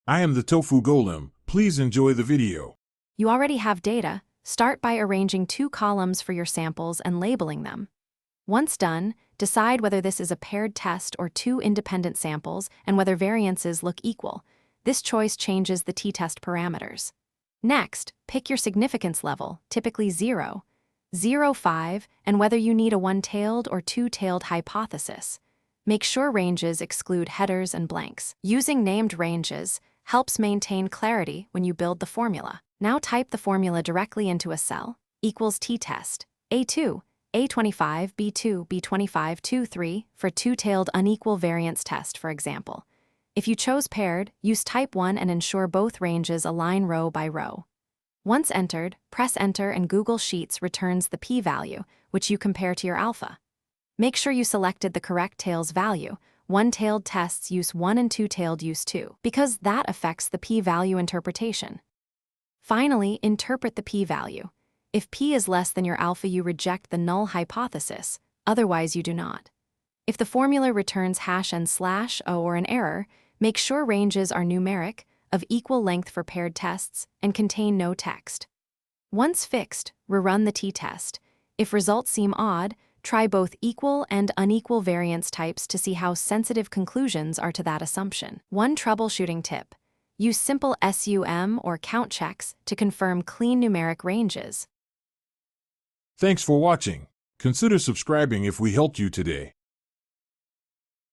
I am the tofu golem. Please enjoy the video. You already have data. Start by arranging 2 columns for your samples and labeling them. Once done, decide whether this is a paired test or 2 independent samples and whether variances look equal. This choice changes the t-test parameters. Next, pick your significance level, typically 0, 0, 5, and whether you need a one-tailed or two-tailed hypothesis. Make sure ranges exclude headers and blanks. Using named ranges helps maintain clarity when you build the formula. Now type the formula directly into a cell, equals t-test, A2, A25, B2, B25, 2, 3, for two-tailed unequal variance test, for example. If you chose paired, use type 1 and ensure both ranges align row by row. Once entered, press enter and Google Sheets returns the p-value, which you compare to your alpha. Make sure you selected the correct tails value. One-tailed tests use 1 and two-tailed use 2, because that affects the p-value interpretation. Finally, interpret the p-value. If p is less than your alpha, you reject the null hypothesis, otherwise you do not. If the formula returns #n/o or an error, make sure ranges are numeric, of equal length for paired tests, and contain no text. Once fixed, rerun the t-test. If results seem odd, try both equal and unequal variance types to see how sensitive conclusions are to that assumption. One troubleshooting tip: use simple SUM or count checks to confirm clean numeric ranges. Thanks for watching. Consider subscribing if we helped you today.